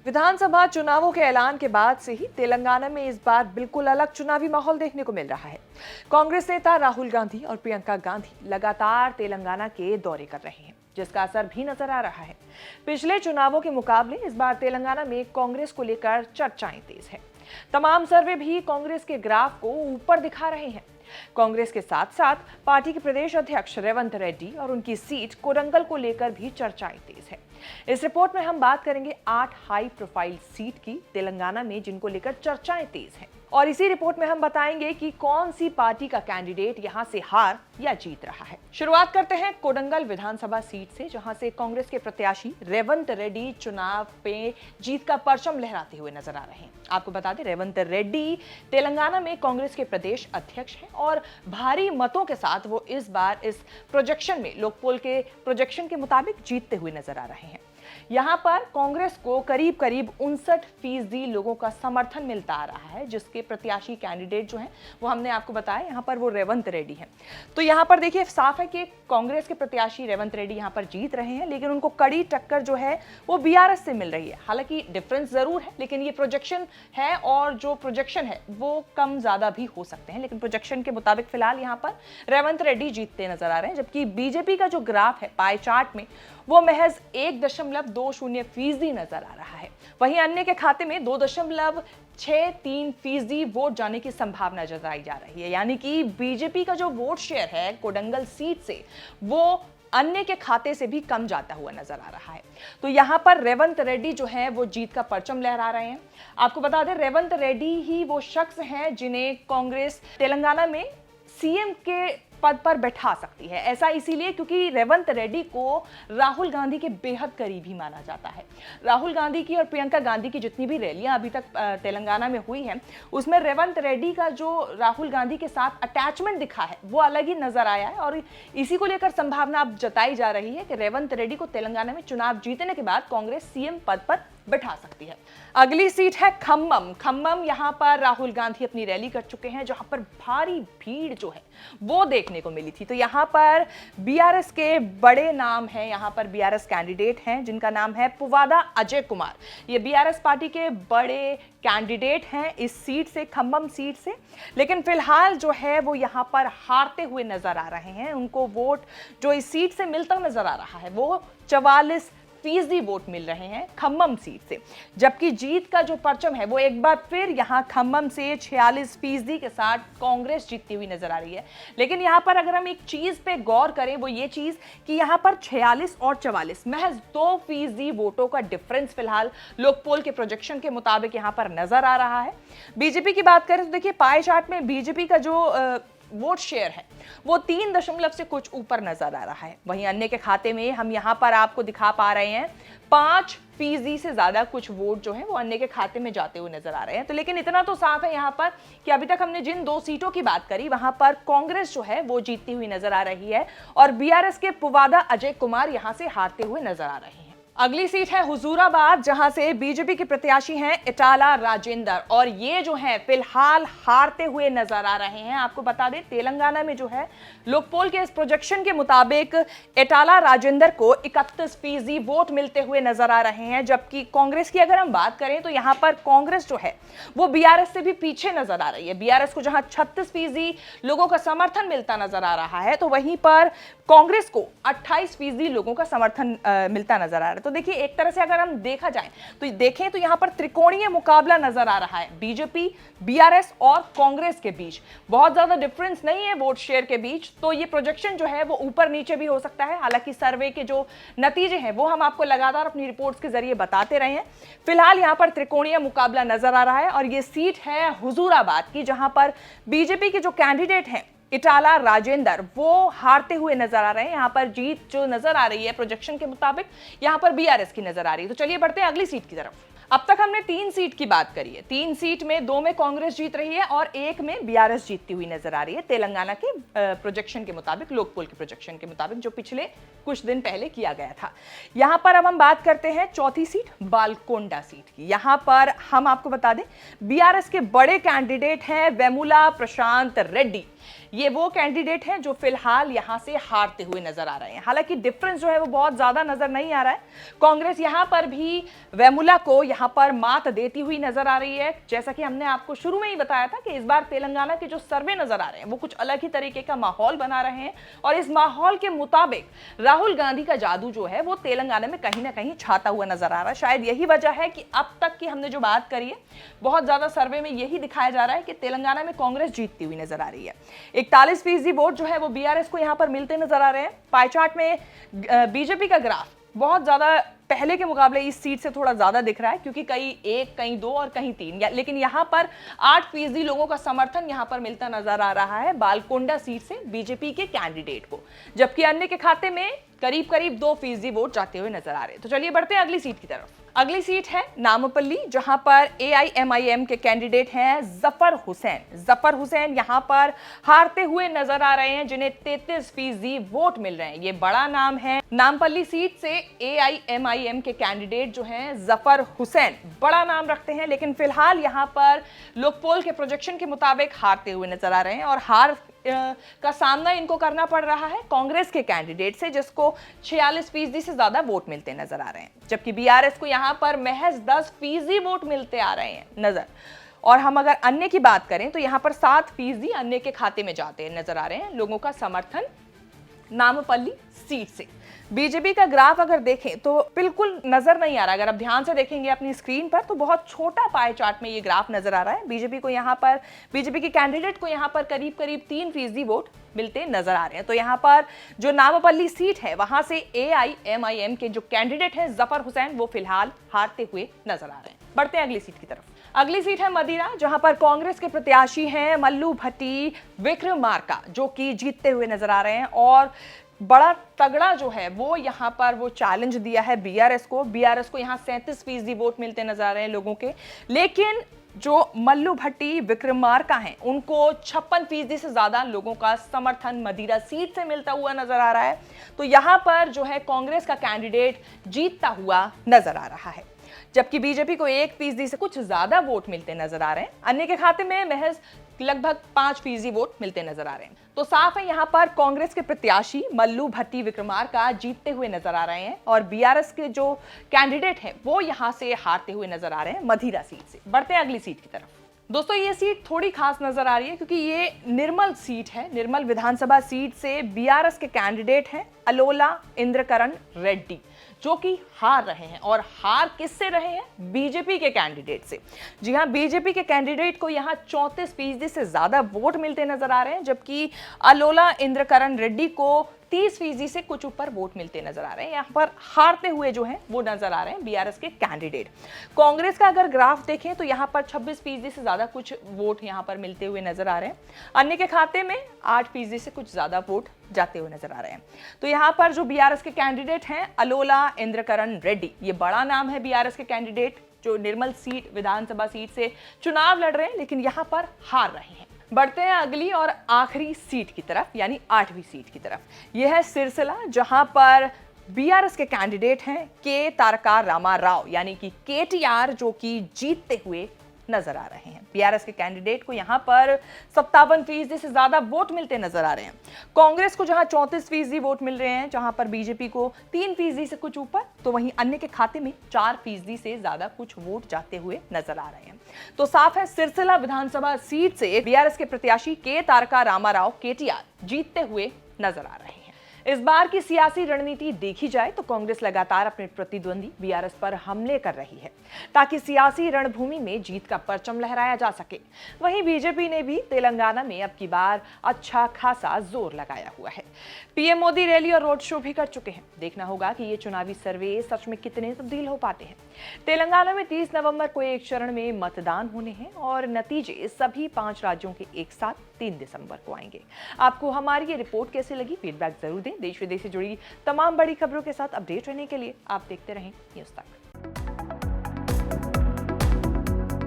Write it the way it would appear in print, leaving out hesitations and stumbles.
विधानसभा चुनावों के ऐलान के बाद से ही तेलंगाना में इस बार बिल्कुल अलग चुनावी माहौल देखने को मिल रहा है। कांग्रेस नेता राहुल गांधी और प्रियंका गांधी लगातार तेलंगाना के दौरे कर रहे हैं, जिसका असर भी नजर आ रहा है। पिछले चुनावों के मुकाबले इस बार तेलंगाना में कांग्रेस को लेकर चर्चाएं तेज है। तमाम सर्वे भी कांग्रेस के ग्राफ को ऊपर दिखा रहे हैं। कांग्रेस के साथ साथ पार्टी के प्रदेश अध्यक्ष रेवंत रेड्डी और उनकी सीट कोडंगल को लेकर भी चर्चाएं तेज है। इस रिपोर्ट में हम बात करेंगे 8 हाई प्रोफाइल सीट की तेलंगाना में, जिनको लेकर चर्चाएं तेज हैं। और इसी रिपोर्ट में हम बताएंगे कि कौन सी पार्टी का कैंडिडेट यहां से हार या जीत रहा है। शुरुआत करते हैं कोडंगल विधानसभा सीट से, जहां से कांग्रेस के प्रत्याशी रेवंत रेड्डी चुनाव पे जीत का परचम लहराते हुए नजर आ रहे हैं। आपको बता दें, रेवंत रेड्डी तेलंगाना में कांग्रेस के प्रदेश अध्यक्ष हैं और भारी मतों के साथ वो इस बार इस प्रोजेक्शन में लोकपोल के प्रोजेक्शन के मुताबिक जीतते हुए नजर आ रहे हैं। यहां पर कांग्रेस को करीब 59% लोगों का समर्थन मिलता आ रहा है, जिसके प्रत्याशी कैंडिडेट जो हैं वो हमने आपको बताया यहां पर वो रेवंत रेड्डी हैं। तो यहां पर देखिए साफ है कि कांग्रेस के प्रत्याशी रेवंत रेड्डी यहां पर जीत रहे हैं, लेकिन उनको कड़ी टक्कर जो है वो बीआरएस से मिल रही है। हालांकि डिफरेंस जरूर है, लेकिन ये प्रोजेक्शन है और जो प्रोजेक्शन है वो कम ज्यादा भी हो सकते हैं, लेकिन प्रोजेक्शन के मुताबिक फिलहाल यहां पर रेवंत रेड्डी जीतते नजर आ रहे हैं। जबकि बीजेपी का जो ग्राफ है पाई चार्ट में वो महज 1.20% नजर आ रहा है। वहीं अन्य के खाते में 2.63% वोट जाने की संभावना जताई जा रही है। यानी कि बीजेपी का जो वोट शेयर है कोडंगल सीट से वो अन्य के खाते से भी कम जाता हुआ नजर आ रहा है। तो यहां पर रेवंत रेड्डी जो है वो जीत का परचम लहरा रहे हैं। आपको बता दें, रेवंत रेड्डी ही वो शख्स हैं जिन्हें कांग्रेस तेलंगाना में सीएम के पद पर बैठा सकती है। ऐसा इसीलिए क्योंकि रेवंत रेड्डी को राहुल गांधी के बेहद करीबी माना जाता है। राहुल गांधी की और प्रियंका गांधी की जितनी भी रैलियां अभी तक तेलंगाना में हुई हैं, उसमें रेवंत रेड्डी का जो राहुल गांधी के साथ अटैचमेंट दिखा है वो अलग ही नजर आया है। और इसी को लेकर संभावना अब जताई जा रही है कि रेवंत रेड्डी को तेलंगाना में चुनाव जीतने के बाद कांग्रेस सीएम पद पर बैठा सकती है। अगली सीट है खम्मम। यहां पर राहुल गांधी अपनी रैली कर चुके हैं, जहां पर भारी भीड़ जो है वो देखने को मिली थी। तो यहां पर बीआरएस के बड़े नाम हैं, यहां पर बीआरएस कैंडिडेट हैं जिनका नाम है पुवादा अजय कुमार। ये बीआरएस पार्टी के बड़े कैंडिडेट हैं इस सीट से, खम्मम सीट से। लेकिन फिलहाल जो है वो यहां पर हारते हुए नजर आ रहे हैं। उनको वोट जो इस सीट से मिलता नजर आ रहा है वो 44% वोट मिल रहे हैं खम्मम सीट से। जबकि जीत का जो परचम है वो एक बार फिर यहां खम्मम से 46% के साथ कांग्रेस जीतती हुई नजर आ रही है। लेकिन यहां पर अगर हम एक चीज पे गौर करें वो ये चीज कि यहां पर 46 और 44 महज 2% वोटों का डिफरेंस फिलहाल लोकपोल के प्रोजेक्शन के मुताबिक यहां पर नजर आ रहा है। बीजेपी की बात करें तो देखिए पाई चार्ट में बीजेपी का जो वोट शेयर है वो 3 दशमलव से कुछ ऊपर नजर आ रहा है। वहीं अन्य के खाते में हम यहां पर आपको दिखा पा रहे हैं 5% से ज्यादा कुछ वोट जो है वो अन्य के खाते में जाते हुए नजर आ रहे हैं। तो लेकिन इतना तो साफ है यहां पर कि अभी तक हमने जिन 2 सीटों की बात करी वहां पर कांग्रेस जो है वो जीतती हुई नजर आ रही है और बीआरएस के पुवादा अजय कुमार यहां से हारते हुए नजर आ रहे हैं। अगली सीट है हुजूराबाद, जहां से बीजेपी के प्रत्याशी हैं इटाला राजेंद्र और ये जो है फिलहाल हारते हुए नजर आ रहे हैं। आपको बता दें, तेलंगाना में जो है लोकपोल के इस प्रोजेक्शन के मुताबिक इटाला राजेंद्र को 31% वोट मिलते हुए नजर आ रहे हैं। जबकि कांग्रेस की अगर हम बात करें तो यहां पर कांग्रेस जो है वो बीआरएस से भी पीछे नजर आ रही है। बीआरएस को जहां 36% लोगों का समर्थन मिलता नजर आ रहा है, तो वहीं पर कांग्रेस को 28% लोगों का समर्थन मिलता नजर आ रहा है। तो देखिए एक तरह से अगर हम देखा जाए तो देखें तो यहां पर त्रिकोणीय मुकाबला नजर आ रहा है बीजेपी, बीआरएस और कांग्रेस के बीच। बहुत ज्यादा डिफरेंस नहीं है वोट शेयर के बीच, तो ये प्रोजेक्शन जो है वो ऊपर नीचे भी हो सकता है। हालांकि सर्वे के जो नतीजे हैं वो हम आपको लगातार अपनी रिपोर्ट्स के जरिए बताते रहे हैं। फिलहाल यहां पर त्रिकोणीय मुकाबला नजर आ रहा है और ये सीट है हुजूराबाद की, जहां पर बीजेपी के जो कैंडिडेट हैं इटाला राजेंद्र वो हारते हुए नजर आ रहे हैं। यहां पर जीत जो नजर आ रही है प्रोजेक्शन के मुताबिक यहां पर बीआरएस की नजर आ रही है। तो चलिए बढ़ते हैं अगली सीट की तरफ। अब तक हमने 3 सीट की बात करी है। 3 सीट में 2 में कांग्रेस जीत रही है और 1 में बीआरएस जीतती हुई नजर आ रही है तेलंगाना के प्रोजेक्शन के मुताबिक, लोकपोल के प्रोजेक्शन के मुताबिक जो पिछले कुछ दिन पहले किया गया था। यहां पर अब हम बात करते हैं चौथी सीट बालकोंडा सीट की। यहां पर हम आपको बता दें बीआरएस के बड़े कैंडिडेट हैं वेमुला प्रशांत रेड्डी। ये वो कैंडिडेट हैं जो फिलहाल यहां से हारते हुए नजर आ रहे हैं। हालांकि डिफरेंस जो है वो बहुत ज्यादा नजर नहीं आ रहा है। कांग्रेस यहां पर भी वेमुला को यहां पर मात देती हुई नजर आ रही है। जैसा कि हमने आपको शुरू में ही बताया था कि इस बार तेलंगाना के जो सर्वे नजर आ रहे हैं वो कुछ अलग ही तरीके का माहौल बना रहे हैं और इस माहौल के मुताबिक राहुल गांधी का जादू जो है वो तेलंगाना में कहीं ना कहीं छाता हुआ नजर आ रहा है। शायद यही वजह है कि अब तक की हमने जो बात करी है बहुत ज्यादा सर्वे में यही दिखाया जा रहा है कि तेलंगाना में कांग्रेस जीतती हुई नजर आ रही है। 41% वोट जो है वो बीआरएस को यहां पर मिलते नजर आ रहे हैं। पाई चार्ट में बीजेपी का ग्राफ बहुत ज्यादा पहले के मुकाबले इस सीट से थोड़ा ज्यादा दिख रहा है, क्योंकि कहीं 1, कहीं 2 और कहीं 3, लेकिन यहां पर 8% लोगों का समर्थन यहां पर मिलता नजर आ रहा है बालकोंडा सीट से बीजेपी के कैंडिडेट को, जबकि अन्य के खाते में करीब करीब 2% वोट जाते हुए नजर आ रहे हैं। तो चलिए बढ़ते हैं अगली सीट की तरफ। अगली सीट है नामपल्ली, जहां पर AIMIM के कैंडिडेट हैं जफर हुसैन। जफर हुसैन यहां पर हारते हुए नजर आ रहे हैं, जिन्हें 33% वोट मिल रहे हैं। ये बड़ा नाम है। नामपल्ली सीट से AIMIM के कैंडिडेट जो हैं जफर हुसैन बड़ा नाम रखते हैं, लेकिन फिलहाल यहां पर लोकपोल के प्रोजेक्शन के मुताबिक हारते हुए नजर आ रहे हैं और हार का सामना इनको करना पड़ रहा है कांग्रेस के कैंडिडेट से, जिसको 46% से ज्यादा वोट मिलते नजर आ रहे हैं, जबकि बीआरएस को यहां पर महज 10% वोट मिलते आ रहे हैं नजर। और हम अगर अन्य की बात करें तो यहां पर 7% अन्य के खाते में जाते नजर आ रहे हैं लोगों का समर्थन नामपल्ली सीट से। बीजेपी का ग्राफ अगर देखें तो बिल्कुल नजर नहीं आ रहा। अगर आप ध्यान से देखेंगे अपनी स्क्रीन पर तो बहुत छोटा पाई चार्ट में ये ग्राफ नजर आ रहा है। बीजेपी के कैंडिडेट को यहाँ पर करीब करीब 3% वोट मिलते नजर आ रहे हैं। तो यहाँ पर जो नामपल्ली सीट है वहां से AIMIM के जो कैंडिडेट हैं जफर हुसैन वो फिलहाल हारते हुए नजर आ रहे हैं। बढ़ते हैं अगली सीट की तरफ। अगली सीट है मदिरा, जहां पर कांग्रेस के प्रत्याशी हैं मल्लू भट्टी विक्रमार्का, जो कि जीतते हुए नजर आ रहे हैं और बड़ा तगड़ा जो है वो यहां पर वो चैलेंज दिया है बीआरएस को यहां 37% वोट मिलते नजर आ रहे हैं लोगों के, लेकिन जो मल्लू भट्टी विक्रमार्का हैं उनको 56% से ज्यादा लोगों का समर्थन मदिरा सीट से मिलता हुआ नजर आ रहा है। तो यहां पर जो है कांग्रेस का कैंडिडेट जीतता हुआ नजर आ रहा है, जबकि बीजेपी को 1% से कुछ ज्यादा वोट मिलते नजर आ रहे हैं। अन्य के खाते में महज लगभग 5% वोट मिलते नजर आ रहे हैं। तो साफ है यहां पर कांग्रेस के प्रत्याशी मल्लू भट्टी विक्रमार्का जीतते हुए नजर आ रहे हैं और बीआरएस के जो कैंडिडेट हैं वो यहां से हारते हुए नजर आ रहे हैं मदिरा सीट से। बढ़ते हैं अगली सीट की तरफ। दोस्तों ये सीट थोड़ी खास नजर आ रही है क्योंकि ये निर्मल सीट है। निर्मल विधानसभा सीट से बीआरएस के कैंडिडेट हैं अलोला इंद्रकरण रेड्डी, जो कि हार रहे हैं और हार किससे रहे हैं? बीजेपी के कैंडिडेट से। जी हां, बीजेपी के कैंडिडेट को यहां 34% से ज्यादा वोट मिलते नजर आ रहे हैं, जबकि अलोला इंद्रकरण रेड्डी को 30% से कुछ ऊपर वोट मिलते नजर आ रहे हैं। यहां पर हारते हुए जो हैं वो नजर आ रहे हैं बीआरएस के कैंडिडेट। कांग्रेस का अगर ग्राफ देखें तो यहां पर 26% से ज्यादा कुछ वोट यहां पर मिलते हुए नजर आ रहे हैं। अन्य के खाते में 8% से कुछ ज्यादा वोट जाते हुए नजर आ रहे हैं। तो यहां पर जो बीआरएस के कैंडिडेट हैं अलोला इंद्रकरण रेड्डी, ये बड़ा नाम है बीआरएस के कैंडिडेट जो निर्मल सीट विधानसभा सीट से चुनाव लड़ रहे हैं, लेकिन यहां पर हार रहे हैं। बढ़ते हैं अगली और आखिरी सीट की तरफ, यानी 8वीं सीट की तरफ। यह है सिरसिला, जहां पर बीआरएस के कैंडिडेट हैं के तारका रामा राव, यानी कि केटीआर, जो कि जीतते हुए नजर आ रहे हैं। बीआरएस के कैंडिडेट को यहां पर 57% से ज्यादा वोट मिलते नजर आ रहे हैं। कांग्रेस को जहां 34% वोट मिल रहे हैं, जहां पर बीजेपी को 3% से कुछ ऊपर, तो वहीं अन्य के खाते में 4% से ज्यादा कुछ वोट जाते हुए नजर आ रहे हैं। तो साफ है सिरसिला विधानसभा सीट से बीआरएस के प्रत्याशी के तारका रामाराव केटीआर जीतते हुए नजर आ रहे हैं। इस बार की सियासी रणनीति देखी जाए तो कांग्रेस लगातार अपने प्रतिद्वंदी बीआरएस पर हमले कर रही है ताकि सियासी रणभूमि में जीत का परचम लहराया जा सके। वहीं बीजेपी ने भी तेलंगाना में अब की बार अच्छा खासा जोर लगाया हुआ है। पीएम मोदी रैली और रोड शो भी कर चुके हैं। देखना होगा कि ये चुनावी सर्वे सच में कितने तब्दील हो पाते हैं। तेलंगाना में 30 नवंबर को एक चरण में मतदान होने हैं और नतीजे सभी 5 राज्यों के एक साथ 3 दिसंबर को आएंगे। आपको हमारी ये रिपोर्ट कैसे लगी? फीडबैक जरूर दें। देश विदेश से जुड़ी तमाम बड़ी खबरों के साथ अपडेट रहने के लिए आप देखते रहें न्यूज़ तक।